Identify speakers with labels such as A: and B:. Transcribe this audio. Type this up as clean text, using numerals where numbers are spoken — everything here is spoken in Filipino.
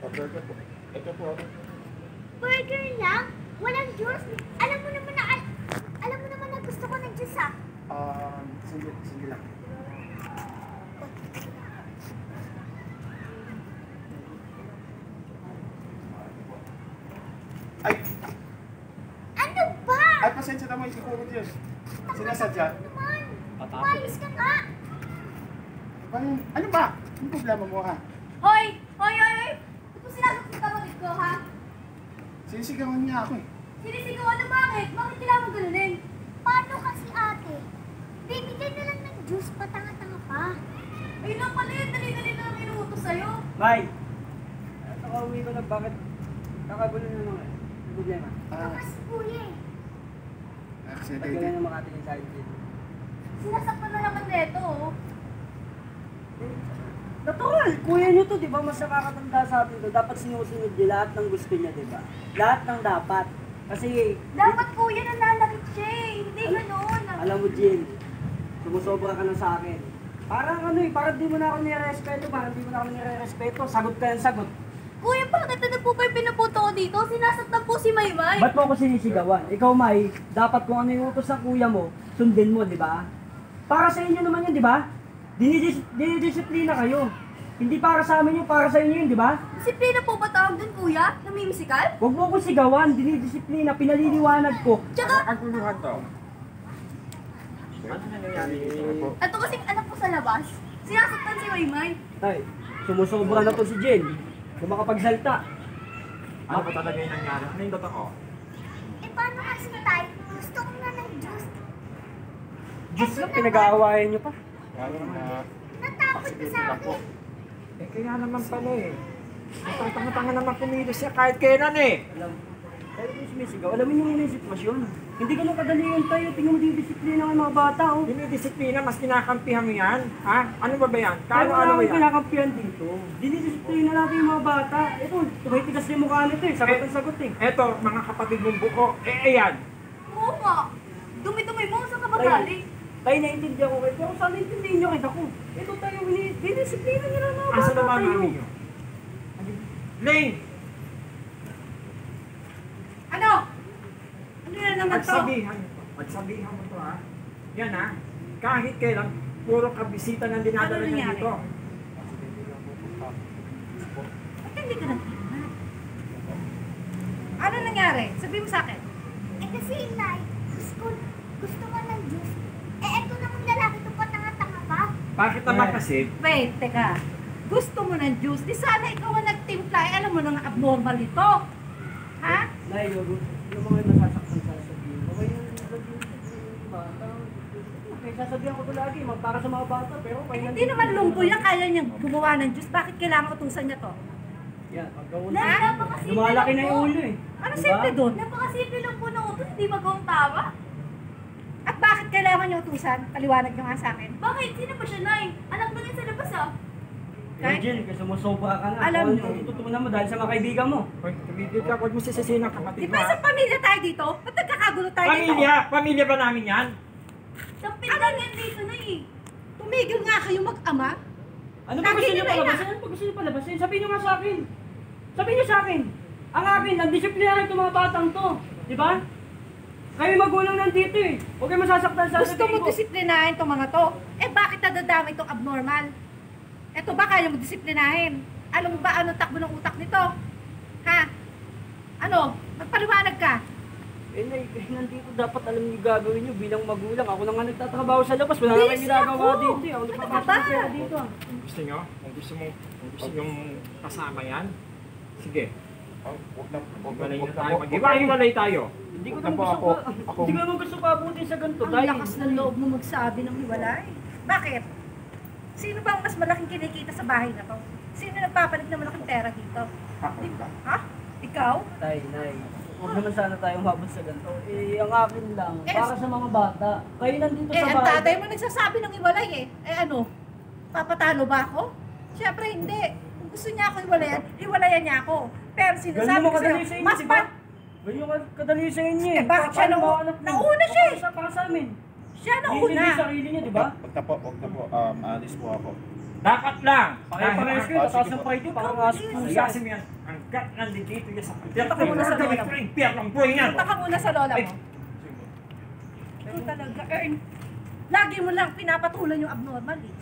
A: burger po. Ito po.
B: Burger lang? Walang juice? Alam mo naman na gusto ko ng juice ah.
A: Sige lang. Ay!
B: Ano ba?
A: Ay, pasensya naman, hindi ko yun. Sinasadya.
B: Naman, umayos ka nga.
A: Ano ba? Anong problema mo ha?
B: Hoy! Ito po sinasagot sa kapatid ko ha?
A: Sinisigawan niya ako eh.
B: Sinisigawan na bakit? Bakit kailangan mo ganunin? Paano kasi ate? Bibigyan na lang ng juice, patanga-tanga pa. Ayun lang pala yun, dali-dali na lang inuutos sa'yo.
C: May! Nakauwi ko na bakit kakagulo na naman eh. May problema.
B: Kasi kuya eh.
A: Kasi
C: Ba't ka na makatingin sa akin dito?
B: Sinasaktan na naman neto oh.
C: Natural! Kuya nyo to, di ba? Mas nakakatanda sa atin to. Dapat sinusunod niya lahat ng gusto niya, di ba? Lahat ng dapat. Kasi...
B: Dapat kuya nananakit siya eh. Hindi ganoon.
C: Alam mo, Jill, sumusobra ka na sa akin. Parang ano eh, parang di mo na ako nire-respeto, parang di mo na ako nire-respeto. Sagot ka ng sagot.
B: Kuya, bakit na po ba yung pinapunto ko dito? Sinasaktan po si Maymay.
C: Ba't mo ako sinisigawan? Ikaw, May, dapat kung ano yung utos ng kuya mo, sundin mo, di ba? Para sa inyo naman yun, di ba? Dinidisiplina kayo. Hindi para sa amin yun, para sa inyo yun, di ba?
B: Disiplina po ba tawag dun, kuya? Namimisikal?
C: Huwag mo akong sigawan, dinidisiplina, pinaliliwanag ko.
B: Tsaka,
A: Ang guluhan to. Ano nangyayari dito?
B: ato kasing anak ko sa labas. Sinasaktan si Maymay.
C: Ay, sumusobra na to si Jen. Kung makapagsalta.
A: Ano ba talaga yung nangyari? Ano yung totoo?
B: Eh, paano kasi tayo? Gusto ko na ng juice.
C: Diyos lang, pinag-aawayan nyo pa.
A: Lalo na...
B: Natakot ka sa akin.
A: Eh, kaya naman pala eh. Tanga-tanga naman kumilos siya kahit kailan eh.
C: Alam, pero kung sumisigaw, alamin nyo muna yung sitwasyon. Hindi ganun kadali yun tayo. Tingnan mo din yung disiplina ng mga bata, oh.
A: Dinidisiplina, mas kinakampihan mo yan? Ha? Ano ba yan?
C: Kaya
A: Ano
C: wala
A: ba
C: akong
A: yan?
C: kinakampihan dito. Dinidisiplina natin yung mga bata. Ito, tumitigas yung mukha nito eh. Sagot ang sagot eh.
A: Eto, mga kapatid mong buko. Eh, ayan.
B: Oo nga. Dumi-dumi mo, saan ka ba galing?
C: Tayo naiintindihan ko kayo. Pero sana intindihin nyo kayo ako. Ito tayo, dinidisiplina nyo lang mga
A: Asa
C: bata
A: naman
C: tayo.
A: mami nyo? Ling!
B: Ano? Ano na naman to?
A: Pagsabihan mo to ha. Yan ha. Kahit kailan, puro kabisita ng dinadala
B: Ano
A: niya
B: nangyari?
A: dito.
B: Ba't hindi ka nagtingnan? Ano nangyari? Sabihin mo sa akin. Eh kasi inay, gusto mo ng juice. Eh eto namang lalaki to patanga-tanga pa.
A: Bakit naman kasi?
D: Wait, teka. Gusto mo ng juice? Di sana ikaw ang nagtimpla. Eh, alam mo nang abnormal ito. Ha?
C: Nay, yung mga nasasaktan sa sabihin. Okay yung bata. Okay, sasabihan ko ito lagi, para sa mga bata. Pero
D: Hindi naman lumpo yan. Kaya niyang gumawa ng juice. Bakit kailangan utusan niya to?
C: yan, pagkawin.
B: Napakasimple
C: Lumalaki na
B: lang
C: yung
B: po.
C: ulo eh.
D: Ano
C: Diba?
D: simple doon?
B: Napakasimple lang po ng utos, hindi magawang tama.
D: At bakit kailangan niya utusan? Paliwanag niyo nga sa akin.
B: Bakit? Sino ba siya, Nay? Anak na niya sa labas ah.
D: Kahit-
C: Angel, kasi sumusobra ka na.
D: Alam
C: Kung
D: niyo.
C: ano tututunan mo dahil sa mga kaibigan mo.
A: Hoy, tumigil ka. Huwag mo sisisihin ang kapatid
D: Di
A: mo
D: ba
A: ha.
D: sa pamilya tayo dito? Ba't nagkakagulo tayo dito?
A: Pamilya! Pamilya ba namin yan?
B: Sampit lang yan dito, Nay.
D: Tumigil nga kayo mag-ama.
C: Ano ba gusto
D: Lagi
C: niyo
D: nila
C: palabasin? Ano ba gusto niyo palabasin? Sabihin niyo nga sa akin. Sabihin niyo sa akin. Ang akin, ang disiplina itong mga batang to. Di ba? Kayo magulang nandito eh. Huwag kayo masasaktan sa
D: Gusto mo disiplinahin itong mga to. Eh bakit nadadami itong abnormal? Eto ba kaya mo disiplinahin? Alam mo ba anong takbo ng utak nito? Ha? Ano? Magpaliwanag ka.
C: Eh, nandito dapat alam niyo gagawin niyo bilang magulang. Ako na nga nagtatrabaho sa labas. Wala na
D: Busy
C: kayong ginagawa
D: ako.
C: dito eh. Ako
D: Ano
C: nagpapasok
D: ka ba?
C: ng pera dito ah.
A: Gusto nyo? Kung gusto nyong kasama yan, sige. Hiwalay na tayo. Hiwalay tayo.
C: Hindi ko naman gusto hindi ko naman gusto pabutin sa ganito.
D: Ang lakas ng loob mo magsabi ng hiwalay. Bakit? Sino ba ang mas malaking kinikita sa bahay na to? Sino nagpapalit ng malaking pera dito? Ha? Ikaw?
C: Tay, nay. Huwag naman sana tayo umabot sa ganito. Eh, ang akin lang, para sa mga bata. Kayo nandito
D: Eh,
C: sa
D: ang
C: bahay.
D: tatay mo nagsasabi ng hiwalay eh. Eh ano? Papatalo ba ako? Siyempre hindi. Kung gusto niya ako hiwalayan, hiwalayan niya ako. Pero
C: Ganun
D: sinasabi
C: mo
D: ko
C: kadali sa
D: sa'yo,
C: inyo,
D: mas
C: di ba? Ganun yung kadali sa inyo eh.
D: Eh, bakit siya
C: Paano
D: nau-
C: mga anak mo?
D: nauna siya eh?
C: Para sa amin.
D: Siya na
C: Hindi
D: una.
C: yung sarili niya, di ba?
E: Wag na po. Alis po ako.
A: Dapat lang.
C: Pakipangayos kayo, tataas ng pride nyo, parang aso pusa.
A: Kasi yan, hanggat nandito yan sa
D: Punta ka muna sa lola mo.
A: ang buhay niyan.
D: Punta ka muna sa lola mo. Ito talaga, Ern. Lagi mo lang pinapatulan yung abnormal eh.